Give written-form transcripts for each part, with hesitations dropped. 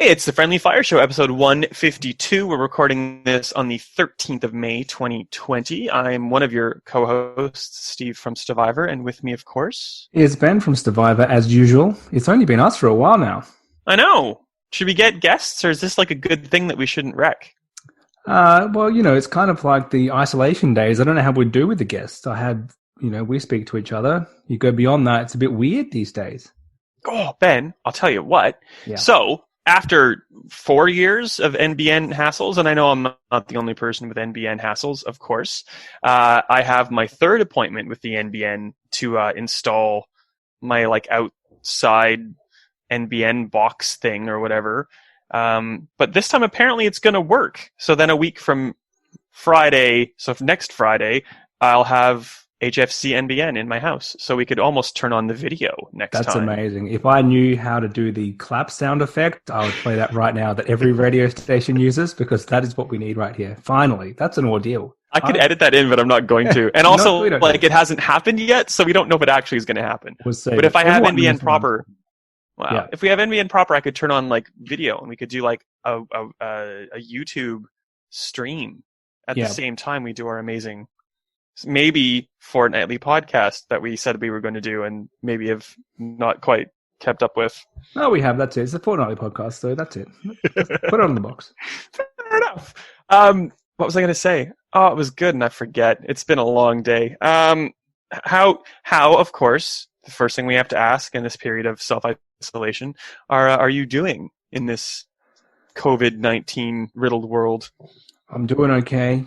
It's the Friendly Fire Show, episode 152. We're recording this on the 13th of May, 2020. I'm one of your co-hosts, Steve from Stevivor, and with me, of course, is Ben from Stevivor, as usual. It's only been us for a while now. I know. Should we get guests, or is this like a good thing that we shouldn't wreck? Well, it's kind of like the isolation days. I don't know how we do with the guests. We speak to each other. You go beyond that, it's a bit weird these days. Oh, Ben, I'll tell you what. Yeah. So, after 4 years of NBN hassles, and I know I'm not the only person with NBN hassles, of course, I have my third appointment with the NBN to install my outside NBN box thing or whatever. But this time apparently it's going to work. So then a week from Friday, so next Friday, I'll have HFC NBN in my house, so we could almost turn on the video next time. That's amazing. If I knew how to do the clap sound effect, I would play that right now that every radio station uses, because that is what we need right here. Finally, that's an ordeal. I could edit that in, but I'm not going to. And also, it hasn't happened yet, so we don't know if it actually is going to happen. But if I have NBN proper, if we have NBN proper, I could turn on video, and we could do a YouTube stream at the same time we do our amazing, maybe fortnightly podcast that we said we were going to do and maybe have not quite kept up with. No, we have. That's it. It's a fortnightly podcast, so that's it. Put it on the box. Fair enough. What was I going to say? Oh, it was good, and I forget. It's been a long day. How, of course, the first thing we have to ask in this period of self-isolation are you doing in this COVID-19 riddled world? I'm doing okay,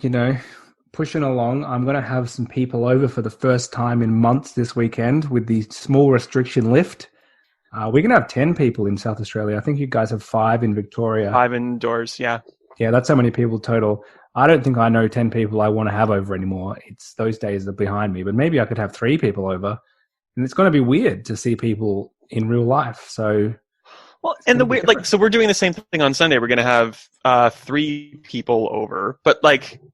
pushing along. I'm going to have some people over for the first time in months this weekend with the small restriction lift. We're going to have 10 people in South Australia. I think you guys have 5 in Victoria. 5 indoors, yeah. Yeah, that's how many people total. I don't think I know 10 people I want to have over anymore. It's those days are behind me, but maybe I could have 3 people over. And it's going to be weird to see people in real life. So, well, and the weird, so we're doing the same thing on Sunday. We're going to have 3 people over, but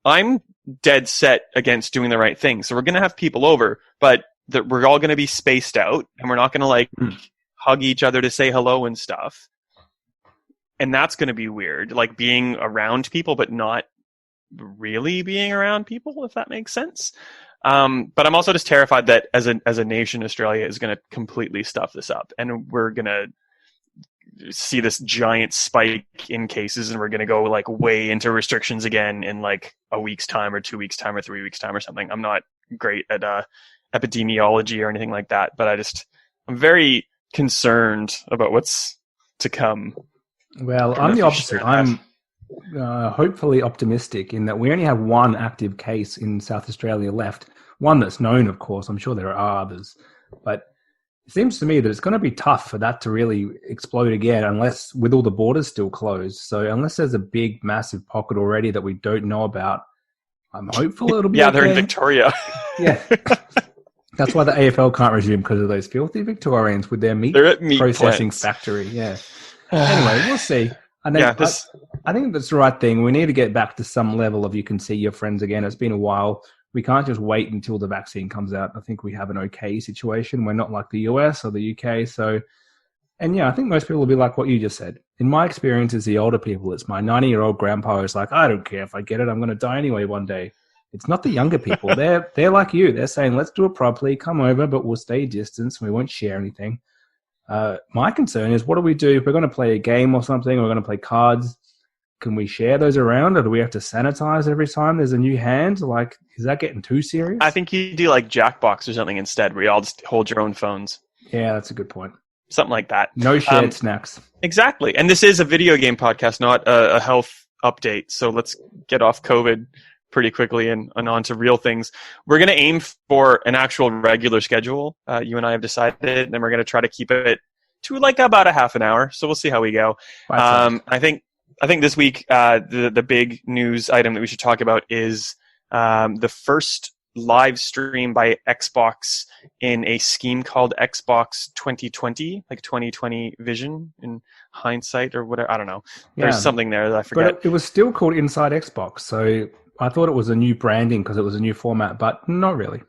I'm dead set against doing the right thing. So we're going to have people over, but we're all going to be spaced out, and we're not going to hug each other to say hello and stuff. And that's going to be weird, being around people, but not really being around people, if that makes sense. But I'm also just terrified that as a nation, Australia is going to completely stuff this up, and we're going to see this giant spike in cases, and we're going to go way into restrictions again in a week's time or 2 weeks time or 3 weeks time or something. I'm not great at epidemiology or anything like that, but I'm very concerned about what's to come. Well, I'm the opposite. I'm hopefully optimistic in that we only have 1 active case in South Australia left. One that's known, of course. I'm sure there are others, but it seems to me that it's going to be tough for that to really explode again, unless with all the borders still closed. So unless there's a big, massive pocket already that we don't know about, I'm hopeful it'll be okay. They're in Victoria. Yeah. That's why the AFL can't resume, because of those filthy Victorians with their meat processing factory. Yeah. Anyway, we'll see. I think that's the right thing. We need to get back to some level of you can see your friends again. It's been a while. We can't just wait until the vaccine comes out. I think we have an okay situation. We're not like the US or the UK. So, and I think most people will be like what you just said. In my experience, it's the older people. It's my 90-year-old grandpa who's like, I don't care if I get it. I'm going to die anyway one day. It's not the younger people. They're like you. They're saying, let's do it properly. Come over, but we'll stay distance. We won't share anything. My concern is, what do we do if we're going to play a game or something? Or we're going to play cards. Can we share those around, or do we have to sanitize every time there's a new hand? Is that getting too serious? I think you do Jackbox or something instead, where you all just hold your own phones. Yeah, that's a good point. Something like that. No shared snacks. Exactly. And this is a video game podcast, not a health update. So let's get off COVID pretty quickly and on to real things. We're going to aim for an actual regular schedule. You and I have decided, and we're going to try to keep it to about a half an hour. So we'll see how we go. I think this week, the big news item that we should talk about is the first live stream by Xbox in a scheme called Xbox 2020, 2020 vision in hindsight or whatever. I don't know. There's something there that I forget. But it was still called Inside Xbox, so I thought it was a new branding because it was a new format, but not really.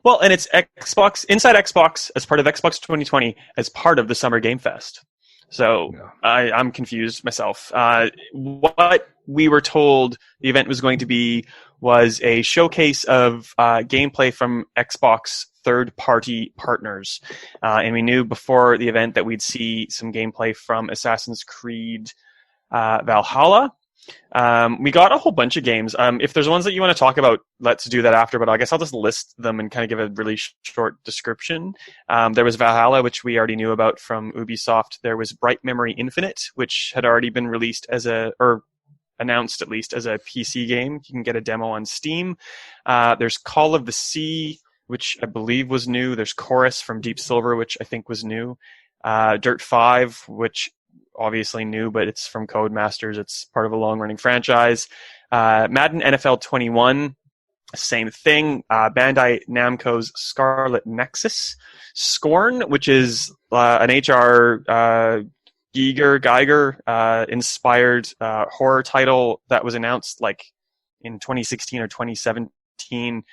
Well, and it's Xbox Inside Xbox as part of Xbox 2020 as part of the Summer Game Fest. So I'm confused myself. What we were told the event was going to be was a showcase of gameplay from Xbox third-party partners. And we knew before the event that we'd see some gameplay from Assassin's Creed Valhalla. We got a whole bunch of games. If there's ones that you want to talk about, let's do that after, but I guess I'll just list them and kind of give a really short description. There was Valhalla, which we already knew about from Ubisoft. There was Bright Memory Infinite, which had already been released or announced at least as a PC game. You can get a demo on Steam. There's Call of the Sea, which I believe was new. There's Chorus from Deep Silver, which I think was new. Dirt 5, which obviously new, but it's from Codemasters. It's part of a long-running franchise. Madden NFL 21, same thing. Bandai Namco's Scarlet Nexus. Scorn, which is an H.R. Geiger inspired horror title that was announced like in 2016 or 2017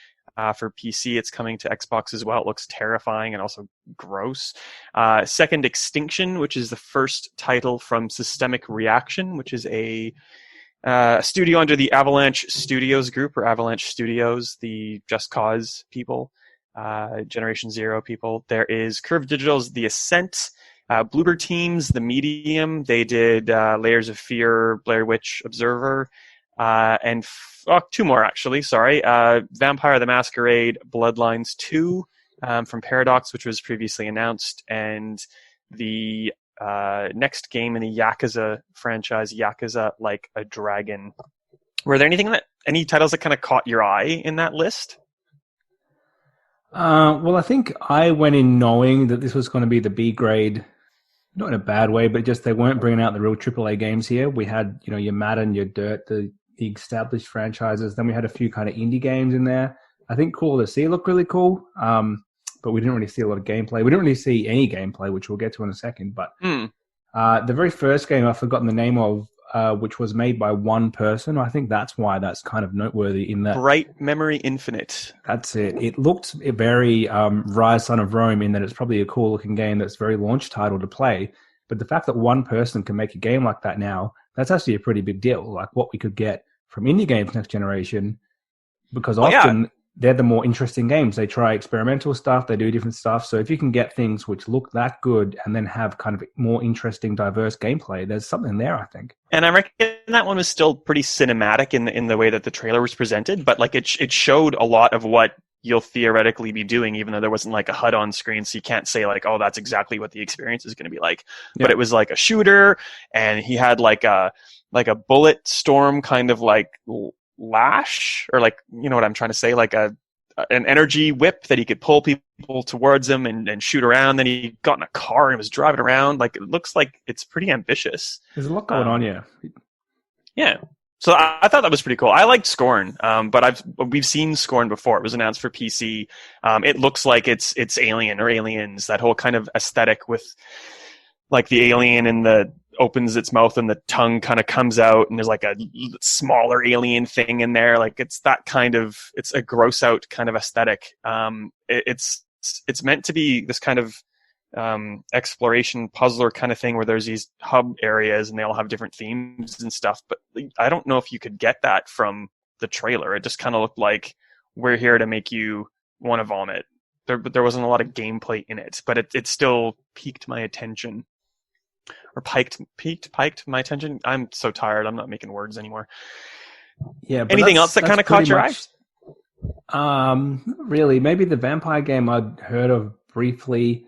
for PC. It's coming to Xbox as well. It looks terrifying and also gross. Second Extinction, which is the first title from Systemic Reaction, which is a studio under the Avalanche Studios group, or Avalanche Studios, the Just Cause people, Generation Zero people. There is Curve Digital's The Ascent, Bloober Team's The Medium. They did Layers of Fear, Blair Witch Observer, and two more actually. Sorry, Vampire the Masquerade, Bloodlines 2 from Paradox, which was previously announced, and the next game in the Yakuza franchise, Yakuza Like a Dragon. Were there any titles that kind of caught your eye in that list? Well, I think I went in knowing that this was going to be the B grade, not in a bad way, but just they weren't bringing out the real AAA games here. We had, your Madden, your Dirt, the established franchises. Then we had a few kind of indie games in there. I think Call of the Sea looked really cool, but we didn't really see a lot of gameplay. We didn't really see any gameplay, which we'll get to in a second. But the very first game I've forgotten the name of, which was made by one person. I think that's why that's kind of noteworthy in that. Bright Memory Infinite. That's it. It looked very Rise Son of Rome in that it's probably a cool looking game that's very launch title to play. But the fact that one person can make a game like that now, that's actually a pretty big deal. Like what we could get from indie games next generation, because often they're the more interesting games. They try experimental stuff, they do different stuff. So if you can get things which look that good and then have kind of more interesting, diverse gameplay, there's something there, I think. And I reckon that one was still pretty cinematic in the way that the trailer was presented, but like it showed a lot of what you'll theoretically be doing, even though there wasn't like a HUD on screen, so you can't say like, oh, that's exactly what the experience is going to be like. Yeah. But it was like a shooter, and he had like a bullet storm kind of like lash, or like, you know what I'm trying to say, like an energy whip that he could pull people towards him and shoot around. Then he got in a car and was driving around. Like, it looks like it's pretty ambitious. There's a lot going on, yeah. Yeah. So I thought that was pretty cool. I liked Scorn, but we've seen Scorn before. It was announced for PC. It looks like it's Alien or Aliens, that whole kind of aesthetic with like the alien and the opens its mouth and the tongue kind of comes out and there's like a smaller alien thing in there. Like it's a gross out kind of aesthetic. It's meant to be this kind of exploration puzzler kind of thing where there's these hub areas and they all have different themes and stuff. But I don't know if you could get that from the trailer. It just kind of looked like we're here to make you want to vomit. There wasn't a lot of gameplay in it, but it still piqued my attention. Or piked my attention. I'm so tired. I'm not making words anymore. Yeah. But anything else that kind of caught your eye? Really, maybe the vampire game I'd heard of briefly,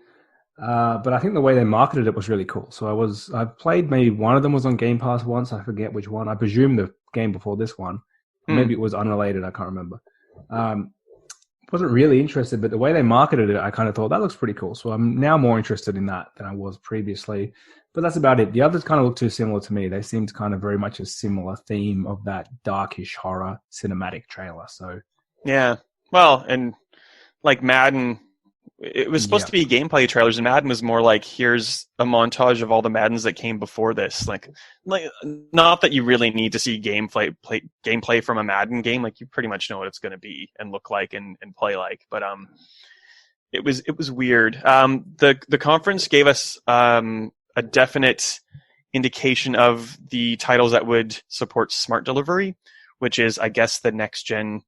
but I think the way they marketed it was really cool. So I've played, maybe one of them was on Game Pass once. I forget which one. I presume the game before this one. Maybe it was unrelated. I can't remember. Wasn't really interested, but the way they marketed it, I kind of thought that looks pretty cool. So I'm now more interested in that than I was previously. But that's about it. The others kind of look too similar to me. They seemed kind of very much a similar theme of that darkish horror cinematic trailer. So yeah, well, and like Madden, it was supposed to be gameplay trailers, and Madden was more like, here's a montage of all the Maddens that came before this. Like not that you really need to see gameplay from a Madden game. Like you pretty much know what it's going to be and look like and play like. But it was weird. The conference gave us a definite indication of the titles that would support smart delivery, which is, I guess, the next gen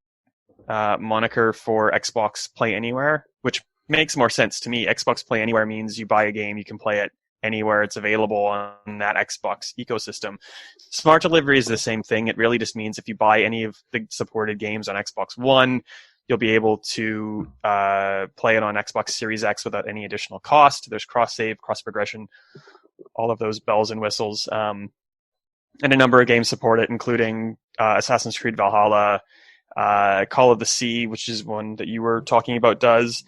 moniker for Xbox Play Anywhere, which makes more sense to me. Xbox Play Anywhere means you buy a game, you can play it anywhere it's available on that Xbox ecosystem. Smart delivery is the same thing. It really just means if you buy any of the supported games on Xbox One, you'll be able to play it on Xbox Series X without any additional cost. There's cross-save, cross-progression, all of those bells and whistles. And a number of games support it, including Assassin's Creed Valhalla, Call of the Sea, which is one that you were talking about, does.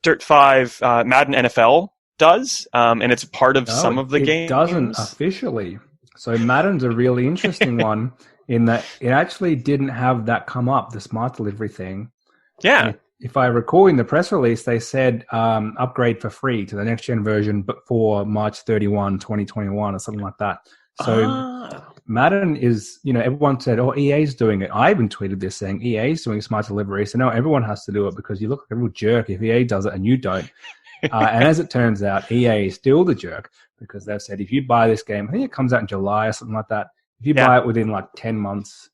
Dirt 5, Madden NFL does, and it's part of some of the games. It doesn't officially. So Madden's a really interesting one in that it actually didn't have that come up, the smart delivery thing. Yeah. If I recall in the press release, they said upgrade for free to the next gen version, but for March 31, 2021 or something like that. So Madden is, everyone said, oh, EA's doing it. I even tweeted this saying EA's doing smart delivery. So now everyone has to do it because you look like a real jerk if EA does it and you don't. And as it turns out, EA is still the jerk because they've said if you buy this game, I think it comes out in July or something like that. If you buy it within like 10 months,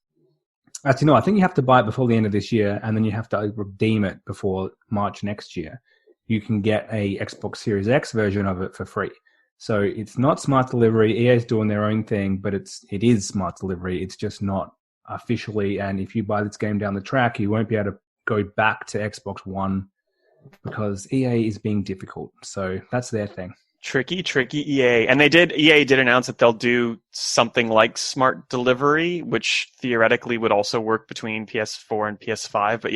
actually, no, I think you have to buy it before the end of this year and then you have to redeem it before March next year. You can get a Xbox Series X version of it for free. So it's not smart delivery. EA is doing their own thing, but it is smart delivery. It's just not officially. And if you buy this game down the track, you won't be able to go back to Xbox One because EA is being difficult. So that's their thing. Tricky EA. And EA did announce that they'll do something like smart delivery, which theoretically would also work between PS4 and PS5. But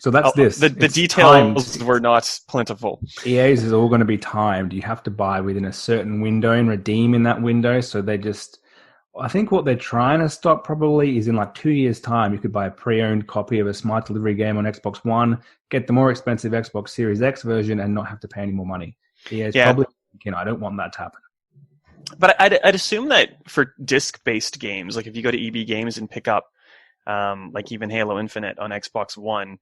so that's this. The details were not plentiful. EA's is all going to be timed. You have to buy within a certain window and redeem in that window. So I think what they're trying to stop probably is in like 2 years' time, you could buy a pre-owned copy of a smart delivery game on Xbox One, get the more expensive Xbox Series X version and not have to pay any more money. EA's probably thinking, I don't want that to happen. But I'd assume that for disc-based games, like if you go to EB Games and pick up like even Halo Infinite on Xbox One,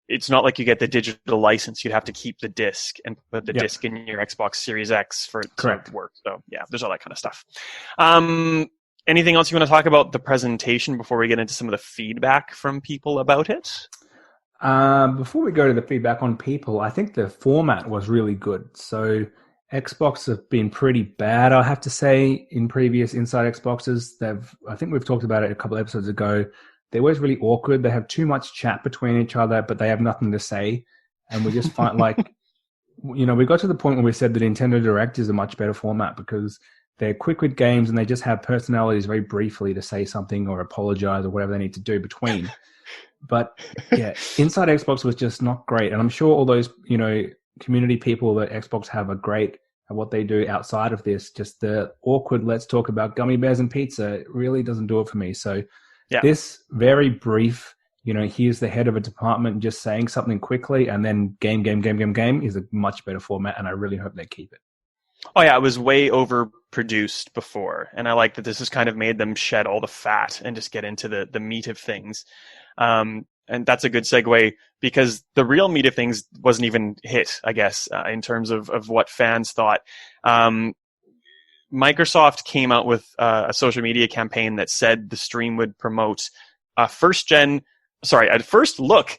it's not like you get the digital license. You'd have to keep the disc and put the disc in your Xbox Series X for it to work. So yeah, there's all that kind of stuff. Anything else you want to talk about the presentation before we get into some of the feedback from people about it? Before we go to the feedback on people, I think the format was really good. So Xbox have been pretty bad, I have to say, in previous Inside Xboxes. I think we've talked about it a couple episodes ago. They're always really awkward. They have too much chat between each other, but they have nothing to say. And we just find we got to the point where we said the Nintendo Direct is a much better format because they're quick with games and they just have personalities very briefly to say something or apologize or whatever they need to do between. But yeah, Inside Xbox was just not great. And I'm sure all those, community people that Xbox have are great at what they do outside of this. Just the awkward, let's talk about gummy bears and pizza, it really doesn't do it for me. So this very brief, here's the head of a department just saying something quickly and then game is a much better format. And I really hope they keep it. Oh yeah, it was way overproduced before. And I like that this has kind of made them shed all the fat and just get into the meat of things. And that's a good segue because the real meat of things wasn't even hit, I guess, in terms of what fans thought. Microsoft came out with a social media campaign that said the stream would promote first look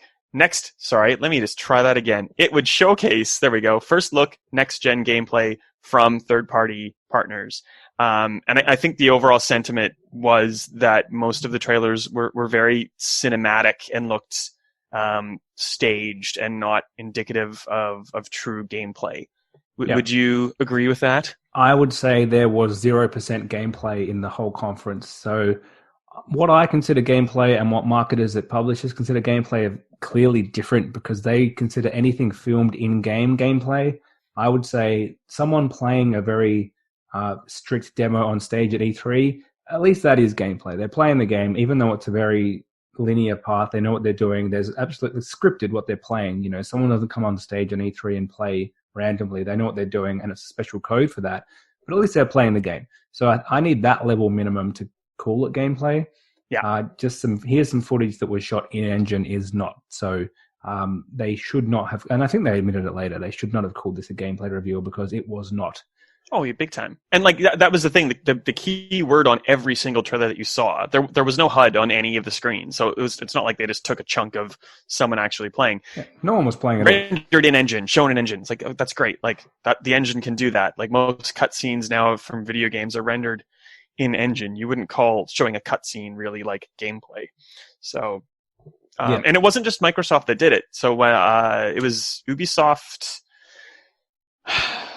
It would showcase, first look next gen gameplay from third-party partners. And I think the overall sentiment was that most of the trailers were very cinematic and looked staged and not indicative of true gameplay. Would you agree with that? I would say there was 0% gameplay in the whole conference. So what I consider gameplay and what marketers at publishers consider gameplay are clearly different because they consider anything filmed in-game gameplay. I would say someone playing a very strict demo on stage at E3, at least that is gameplay. They're playing the game, even though it's a very linear path. They know what they're doing. There's absolutely scripted what they're playing. Someone doesn't come on stage on E3 and play randomly. They know what they're doing, and it's a special code for that. But at least they're playing the game. So I need that level minimum to call it gameplay. Yeah. Here's some footage that was shot in engine is not. So they should not have, and I think they admitted it later, they should not have called this a gameplay review because it was not. Oh, yeah, big time. And like that was the thing. The key word on every single trailer that you saw, there was no HUD on any of the screens, so it's not like they just took a chunk of someone actually playing. Yeah, no one was playing it. Rendered in engine, shown in engine. It's like, oh, that's great. Like that, the engine can do that. Like most cutscenes now from video games are rendered in engine. You wouldn't call showing a cutscene really like gameplay. So, and it wasn't just Microsoft that did it. So it was Ubisoft.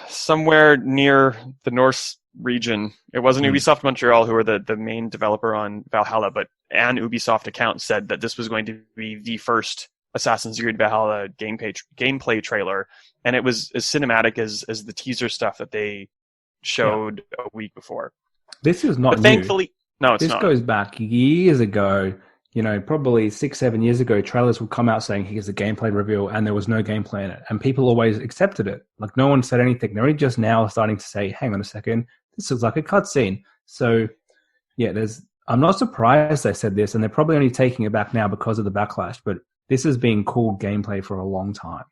Somewhere near the North region. It wasn't Ubisoft Montreal who were the main developer on Valhalla, but an Ubisoft account said that this was going to be the first Assassin's Creed Valhalla gameplay trailer, and it was as cinematic as the teaser stuff that they showed a week before. This is not but thankfully, new. No, it's not. This goes back years ago. You know, probably 6-7 years ago, trailers would come out saying, here's a gameplay reveal, and there was no gameplay in it. And people always accepted it. Like, no one said anything. They're only just now starting to say, hang on a second, this looks like a cutscene. So, yeah, I'm not surprised they said this, and they're probably only taking it back now because of the backlash, but this has been called gameplay for a long time.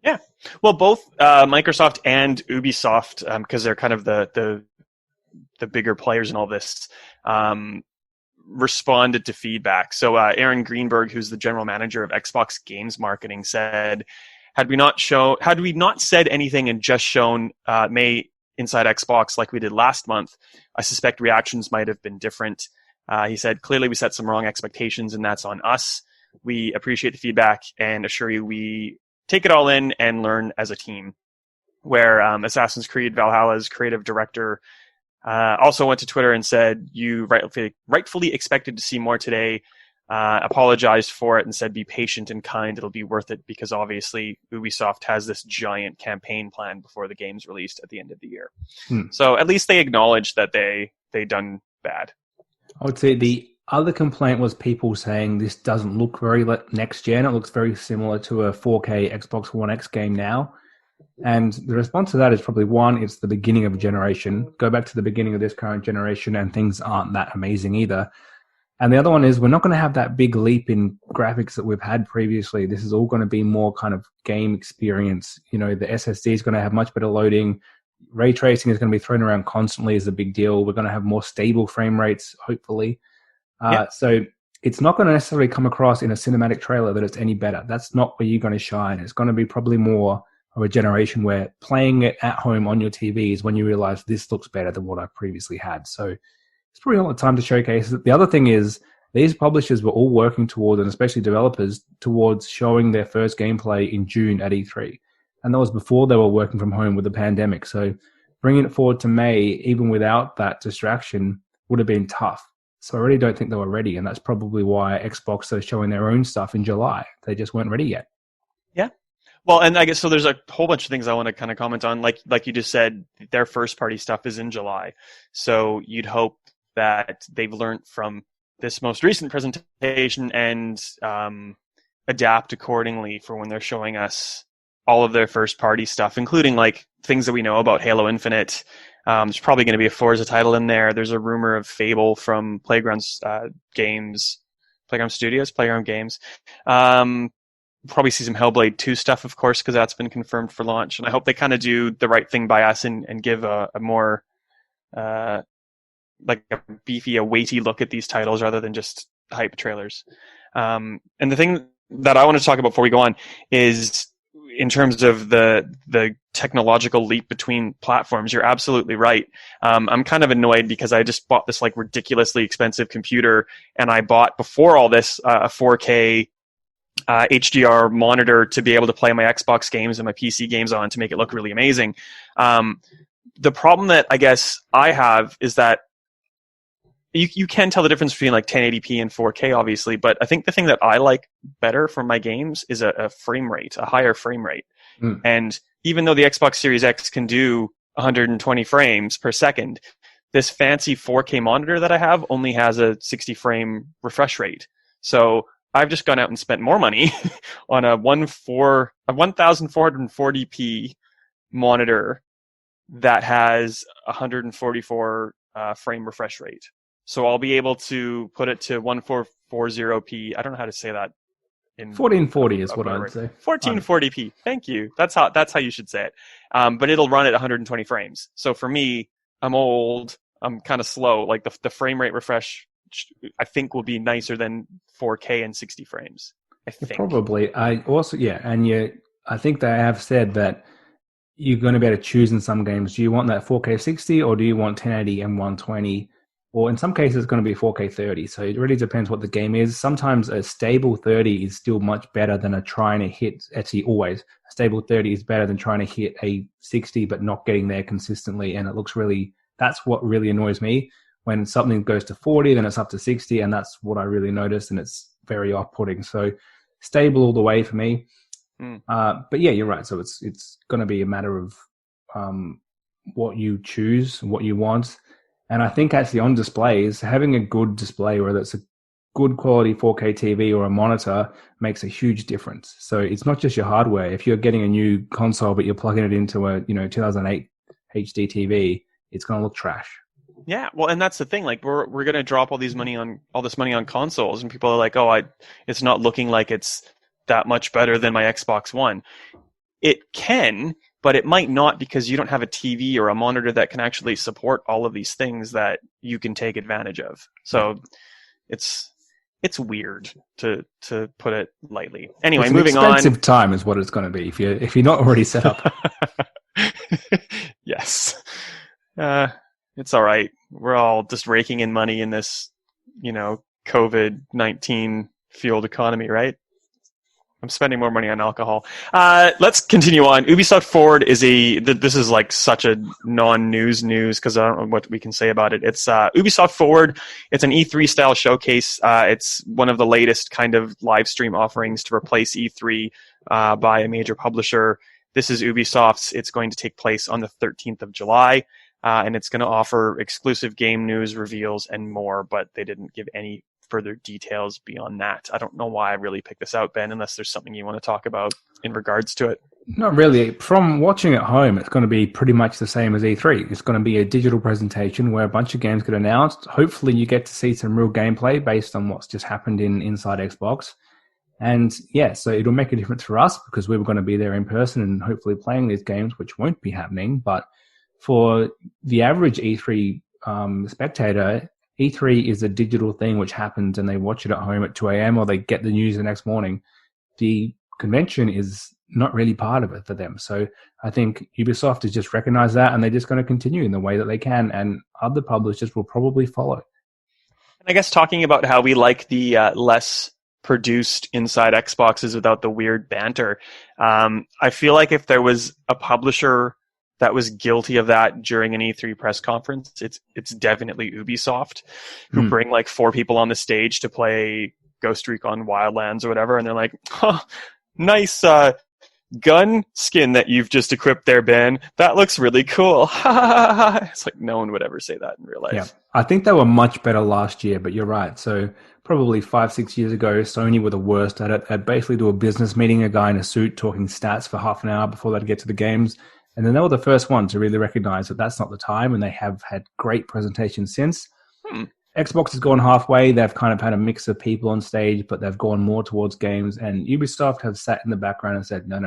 Yeah. Well, both Microsoft and Ubisoft, because they're kind of the bigger players in all this, responded to feedback. So Aaron Greenberg, who's the general manager of Xbox Games Marketing, said, had we not said anything and just shown May inside Xbox like we did last month, I suspect reactions might have been different. He said, clearly we set some wrong expectations, and that's on us. We appreciate the feedback and assure you we take it all in and learn as a team. Where Assassin's Creed Valhalla's creative director also went to Twitter and said, you rightfully expected to see more today, apologized for it and said, be patient and kind. It'll be worth it because obviously Ubisoft has this giant campaign plan before the game's released at the end of the year. So at least they acknowledged that they done bad. I would say the other complaint was people saying this doesn't look very next gen. It looks very similar to a 4K Xbox One X game now. And the response to that is probably, one, it's the beginning of a generation. Go back to the beginning of this current generation and things aren't that amazing either. And the other one is we're not going to have that big leap in graphics that we've had previously. This is all going to be more kind of game experience. You know, the SSD is going to have much better loading. Ray tracing is going to be thrown around constantly as a big deal. We're going to have more stable frame rates, hopefully. So it's not going to necessarily come across in a cinematic trailer that it's any better. That's not where you're going to shine. It's going to be probably more of a generation where playing it at home on your TV is when you realize this looks better than what I previously had. So it's probably not the time to showcase it. The other thing is these publishers were all working towards, and especially developers, towards showing their first gameplay in June at E3. And that was before they were working from home with the pandemic. So bringing it forward to May, even without that distraction, would have been tough. So I really don't think they were ready. And that's probably why Xbox are showing their own stuff in July. They just weren't ready yet. Yeah. Well, and I guess so there's a whole bunch of things I want to kind of comment on. Like you just said, their first party stuff is in July. So you'd hope that they've learned from this most recent presentation and adapt accordingly for when they're showing us all of their first party stuff, including like things that we know about Halo Infinite. There's probably going to be a Forza title in there. There's a rumor of Fable from Playground Games. Probably see some Hellblade 2 stuff, of course, because that's been confirmed for launch. And I hope they kind of do the right thing by us and give a more like a beefy, a weighty look at these titles rather than just hype trailers. And the thing that I want to talk about before we go on is in terms of the technological leap between platforms. You're absolutely right. I'm kind of annoyed because I just bought this like ridiculously expensive computer, and I bought before all this a 4K HDR monitor to be able to play my Xbox games and my PC games on to make it look really amazing. The problem that I guess I have is that you can tell the difference between like 1080p and 4K, obviously, but I think the thing that I like better for my games is a frame rate, a higher frame rate. And even though the Xbox Series X can do 120 frames per second, this fancy 4K monitor that I have only has a 60 frame refresh rate. So I've just gone out and spent more money on a 1440p monitor that has 144 frame refresh rate. So I'll be able to put it to 1440p. I don't know how to say that in 1440 is what I would say. 1440p. Thank you. That's how you should say it. But it'll run at 120 frames. So for me, I'm old. I'm kind of slow. Like the frame rate refresh, I think, will be nicer than 4K and 60 frames. I think. Probably. I think they have said that you're going to be able to choose in some games. Do you want that 4K 60 or do you want 1080 and 120? Or in some cases, it's going to be 4K 30. So it really depends what the game is. Sometimes a stable 30 is still much better than trying to hit. Actually, always a stable 30 is better than trying to hit a 60 but not getting there consistently. And it looks really. That's what really annoys me. When something goes to 40, then it's up to 60, and that's what I really noticed, and it's very off-putting. So stable all the way for me. But yeah, you're right. So it's going to be a matter of what you choose, what you want. And I think actually on displays, having a good display, whether it's a good quality 4K TV or a monitor, makes a huge difference. So it's not just your hardware. If you're getting a new console, but you're plugging it into a 2008 HD TV, it's going to look trash. Yeah, well, and that's the thing. Like, we're going to drop all this money on consoles, and people are like, "Oh, it's not looking like it's that much better than my Xbox One." It can, but it might not, because you don't have a TV or a monitor that can actually support all of these things that you can take advantage of. So, it's weird to put it lightly. Anyway, moving on. Expensive time is what it's going to be if you're not already set up. Yes. It's all right. We're all just raking in money in this, COVID-19 fueled economy, right? I'm spending more money on alcohol. Let's continue on. Ubisoft Forward is this is like such a non-news because I don't know what we can say about it. It's Ubisoft Forward. It's an E3 style showcase. It's one of the latest kind of live stream offerings to replace E3 by a major publisher. This is Ubisoft's. It's going to take place on the 13th of July. And it's going to offer exclusive game news, reveals, and more, but they didn't give any further details beyond that. I don't know why I really picked this out, Ben, unless there's something you want to talk about in regards to it. Not really. From watching at home, it's going to be pretty much the same as E3. It's going to be a digital presentation where a bunch of games get announced. Hopefully you get to see some real gameplay based on what's just happened inside Xbox. And yeah, so it'll make a difference for us because we were going to be there in person and hopefully playing these games, which won't be happening, but for the average E3 spectator, E3 is a digital thing which happens and they watch it at home at 2 a.m. or they get the news the next morning. The convention is not really part of it for them. So I think Ubisoft has just recognized that and they're just going to continue in the way that they can, and other publishers will probably follow. I guess talking about how we like the less produced inside Xboxes without the weird banter, I feel like if there was a publisher that was guilty of that during an E3 press conference, it's definitely Ubisoft, who bring like 4 people on the stage to play Ghost Recon Wildlands or whatever, and they're like, "Huh, nice gun skin that you've just equipped there, Ben. That looks really cool." It's like no one would ever say that in real life. Yeah, I think they were much better last year, but you're right. So probably 5-6 years ago, Sony were the worst at it. They'd basically do a business meeting, a guy in a suit talking stats for half an hour before they'd get to the games. And then they were the first one to really recognize that that's not the time, and they have had great presentations since. Xbox has gone halfway. They've kind of had a mix of people on stage, but they've gone more towards games. And Ubisoft have sat in the background and said, no.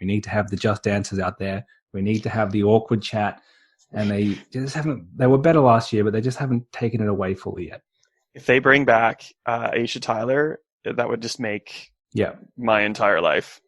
We need to have the just answers out there. We need to have the awkward chat. And they just haven't. They were better last year, but they just haven't taken it away fully yet. If they bring back Aisha Tyler, that would just make my entire life.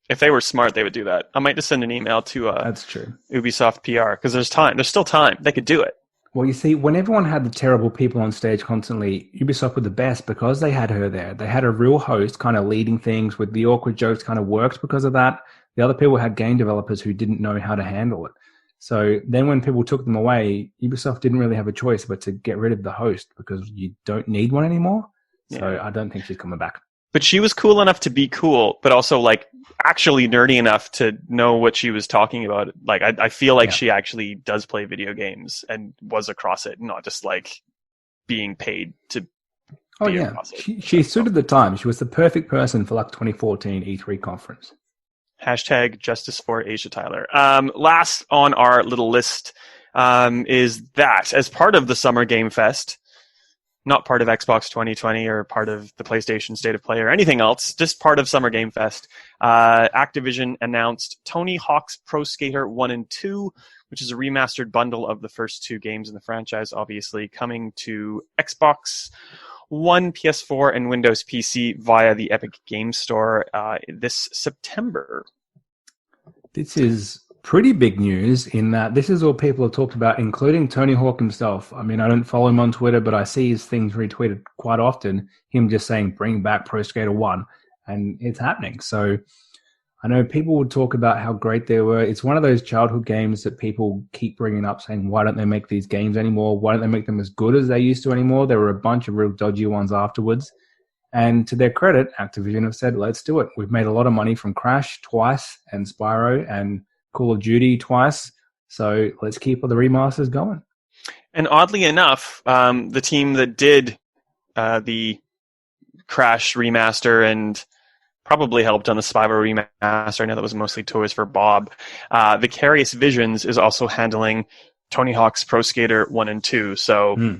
If they were smart, they would do that. I might just send an email to that's true. Ubisoft PR, because there's time. There's still time. They could do it. Well, you see, when everyone had the terrible people on stage constantly, Ubisoft were the best because they had her there. They had a real host kind of leading things with the awkward jokes kind of worked because of that. The other people had game developers who didn't know how to handle it. So then when people took them away, Ubisoft didn't really have a choice but to get rid of the host because you don't need one anymore. So I don't think she's coming back. But she was cool enough to be cool, but also like actually nerdy enough to know what she was talking about. Like I feel like she actually does play video games and was across it, not just like being paid to be across it. She suited the time. She was the perfect person for like 2014 E3 conference. Hashtag justice for Aisha Tyler. Last on our little list is that as part of the Summer Game Fest, not part of Xbox 2020 or part of the PlayStation State of Play or anything else, just part of Summer Game Fest. Activision announced Tony Hawk's Pro Skater 1 and 2, which is a remastered bundle of the first 2 games in the franchise, obviously coming to Xbox One, PS4, and Windows PC via the Epic Games Store this September. This is pretty big news in that this is all people have talked about, including Tony Hawk himself. I mean, I don't follow him on Twitter, but I see his things retweeted quite often, him just saying, bring back Pro Skater 1, and it's happening. So I know people would talk about how great they were. It's one of those childhood games that people keep bringing up, saying, why don't they make these games anymore? Why don't they make them as good as they used to anymore? There were a bunch of real dodgy ones afterwards. And to their credit, Activision have said, let's do it. We've made a lot of money from Crash twice and Spyro and Call of Duty twice. So let's keep all the remasters going. And oddly enough, the team that did the Crash remaster and probably helped on the Stevivor remaster, I know that was mostly Toys for Bob, Vicarious Visions is also handling Tony Hawk's Pro Skater 1 and 2. So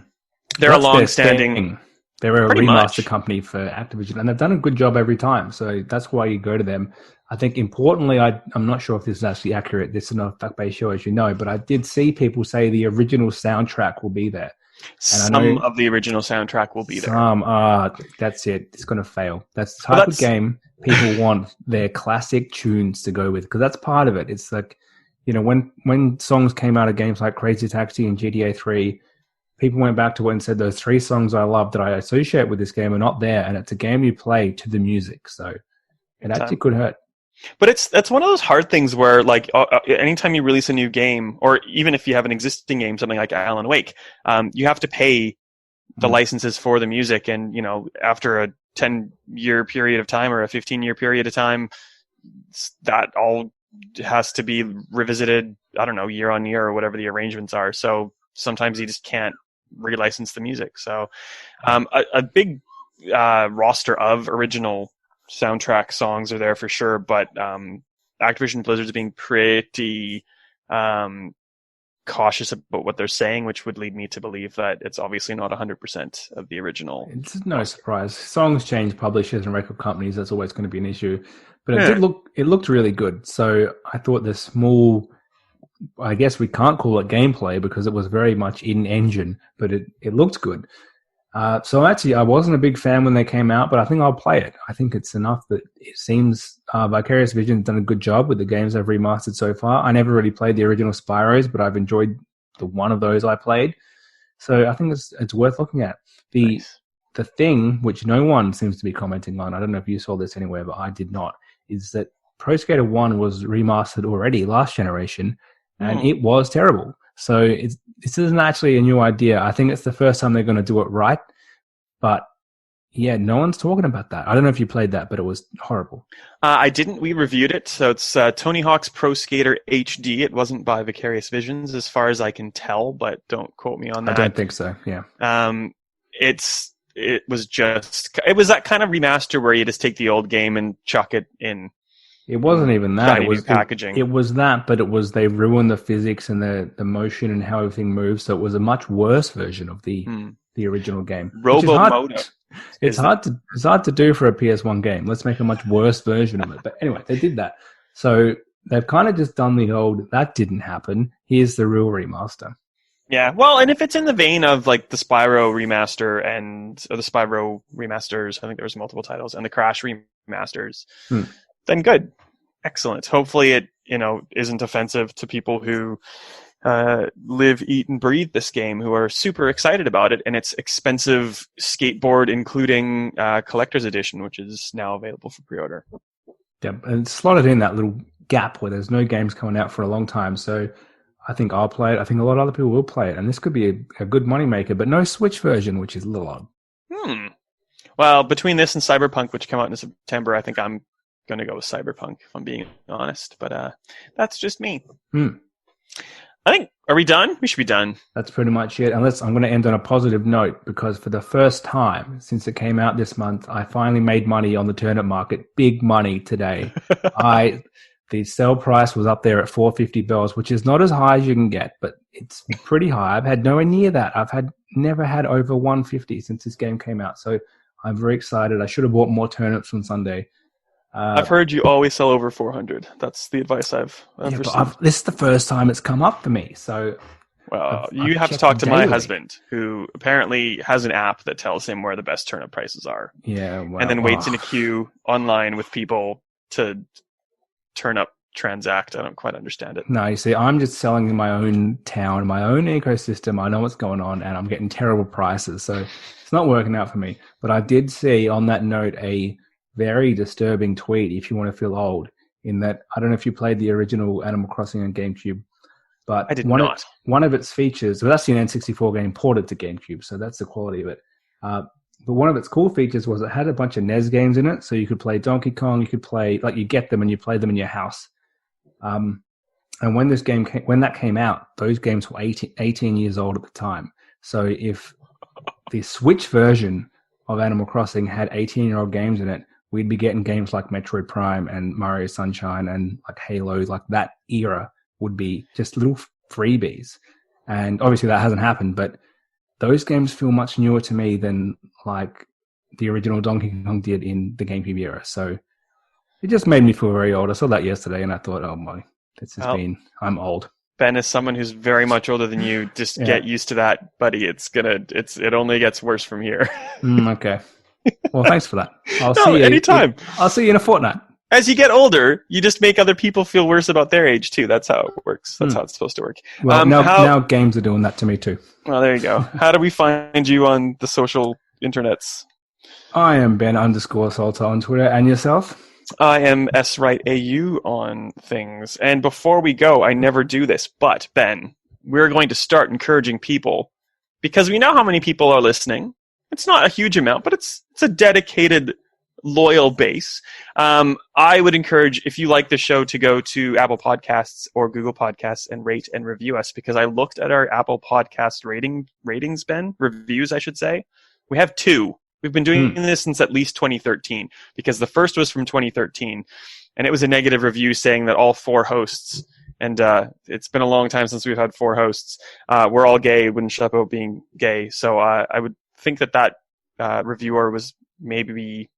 they're a long-standing... They're a remaster company for Activision, and they've done a good job every time. So that's why you go to them. I think importantly, I'm not sure if this is actually accurate. This is not a fact-based show, as you know, but I did see people say the original soundtrack will be there. And some of the original soundtrack will be there. That's it. It's going to fail. That's the type of game people want their classic tunes to go with, because that's part of it. It's like, you know, when songs came out of games like Crazy Taxi and GTA 3, people went back to it and said, those 3 songs I love that I associate with this game are not there, and it's a game you play to the music. So it actually could hurt. But that's one of those hard things where, like, anytime you release a new game, or even if you have an existing game, something like Alan Wake, you have to pay the licenses for the music. And, you know, after a 10-year period of time or a 15-year period of time, that all has to be revisited, I don't know, year on year or whatever the arrangements are. So sometimes you just can't relicense the music. So a big roster of original soundtrack songs are there for sure, but Activision Blizzard's being pretty cautious about what they're saying, which would lead me to believe that it's obviously not 100% of the original. It's no surprise. Songs change publishers and record companies. That's always going to be an issue. But it looked really good. So I thought the small, I guess we can't call it gameplay because it was very much in engine, but it looked good. So actually, I wasn't a big fan when they came out, but I think I'll play it. I think it's enough that it seems Vicarious Vision's done a good job with the games they've remastered so far. I never really played the original Spyros, but I've enjoyed the one of those I played. So I think it's worth looking at. The thing, which no one seems to be commenting on, I don't know if you saw this anywhere, but I did not, is that Pro Skater 1 was remastered already last generation, and it was terrible. So this isn't actually a new idea. I think it's the first time they're going to do it right. But yeah, no one's talking about that. I don't know if you played that, but it was horrible. I didn't. We reviewed it. So it's Tony Hawk's Pro Skater HD. It wasn't by Vicarious Visions as far as I can tell, but don't quote me on that. I don't think so, yeah. It was that kind of remaster where you just take the old game and chuck it in. It wasn't even that. It was packaging. It was that, but they ruined the physics and the motion and how everything moves. So it was a much worse version of the original game. Robo-Moto. It's hard to do for a PS1 game. Let's make a much worse version of it. But anyway, they did that. So they've kind of just done the old, that didn't happen. Here's the real remaster. Yeah, well, and if it's in the vein of like the Spyro remaster or the Spyro remasters, I think there was multiple titles, and the Crash remasters, then good. Excellent. Hopefully it, isn't offensive to people who live, eat, and breathe this game, who are super excited about it, and its expensive skateboard, including collector's edition, which is now available for pre-order. Yeah, and it's slotted in that little gap where there's no games coming out for a long time, so I think I'll play it. I think a lot of other people will play it, and this could be a good moneymaker, but no Switch version, which is a little odd. Well, between this and Cyberpunk, which come out in September, I think I'm going to go with Cyberpunk, if I'm being honest, but that's just me. I think, are we done? We should be done. That's pretty much it. Unless I'm going to end on a positive note, because for the first time since it came out this month, I finally made money on the turnip market. Big money today. The sell price was up there at $450, which is not as high as you can get, but it's pretty high. I've had nowhere near that. I've never had over 150 since this game came out. So I'm very excited. I should have bought more turnips on Sunday. I've heard you always sell over 400. That's the advice I've received. This is the first time it's come up for me. So, well, you have to talk to my husband, who apparently has an app that tells him where the best turnip prices are. Yeah, well, and then waits in a queue online with people to turn up transact. I don't quite understand it. No, you see, I'm just selling in my own town, my own ecosystem. I know what's going on, and I'm getting terrible prices. So it's not working out for me. But I did see on that note a very disturbing tweet, if you want to feel old, in that I don't know if you played the original Animal Crossing on GameCube, but I did not. One of its features, well, that's the N64 game ported to GameCube, so that's the quality of it. But one of its cool features was it had a bunch of NES games in it, so you could play Donkey Kong, you could play, like you get them and you play them in your house. And when that came out, those games were 18 years old at the time. So if the Switch version of Animal Crossing had 18-year-old games in it, we'd be getting games like Metroid Prime and Mario Sunshine and like Halo, like that era would be just little freebies. And obviously that hasn't happened, but those games feel much newer to me than like the original Donkey Kong did in the GameCube era. So it just made me feel very old. I saw that yesterday and I thought, oh my, I'm old. Ben is someone who's very much older than you. Just get used to that, buddy. It only gets worse from here. Okay. Well, thanks for that. I'll see you anytime. I'll see you in a fortnight. As you get older, you just make other people feel worse about their age too. That's how it works. That's how it's supposed to work. Well, now games are doing that to me too. Well, there you go. How do we find you on the social internets? I am Ben_Salter on Twitter. And yourself? I am SWrightAU on things. And before we go, I never do this, but Ben, we're going to start encouraging people because we know how many people are listening. It's not a huge amount, but it's a dedicated, loyal base. I would encourage, if you like the show, to go to Apple Podcasts or Google Podcasts and rate and review us, because I looked at our Apple Podcast ratings, Ben, reviews, I should say. We have 2. We've been doing this since at least 2013, because the first was from 2013, and it was a negative review saying that all 4 hosts, and it's been a long time since we've had 4 hosts, we're all gay, wouldn't shut up about being gay. So I would think that reviewer was maybe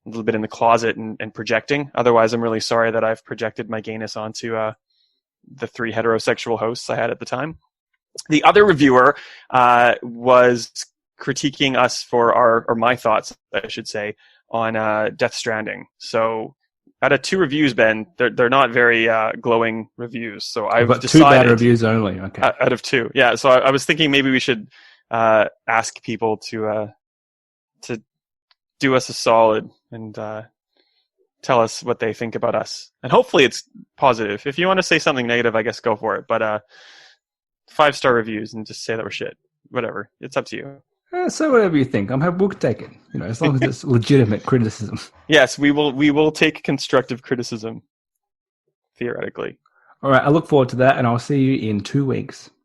a little bit in the closet and projecting. Otherwise, I'm really sorry that I've projected my gayness onto the 3 heterosexual hosts I had at the time. The other reviewer was critiquing us for my thoughts, I should say, on Death Stranding. So out of 2 reviews, Ben, they're not very glowing reviews. So I've decided 2 bad reviews only. Okay. Out of 2, yeah. So I was thinking maybe we should ask people to do us a solid and tell us what they think about us, and hopefully it's positive. If you want to say something negative, I guess go for it. But 5-star reviews and just say that we're shit. Whatever, it's up to you. So whatever you think, we'll take it. As long as it's legitimate criticism. Yes, we will take constructive criticism. Theoretically. All right, I look forward to that, and I'll see you in 2 weeks.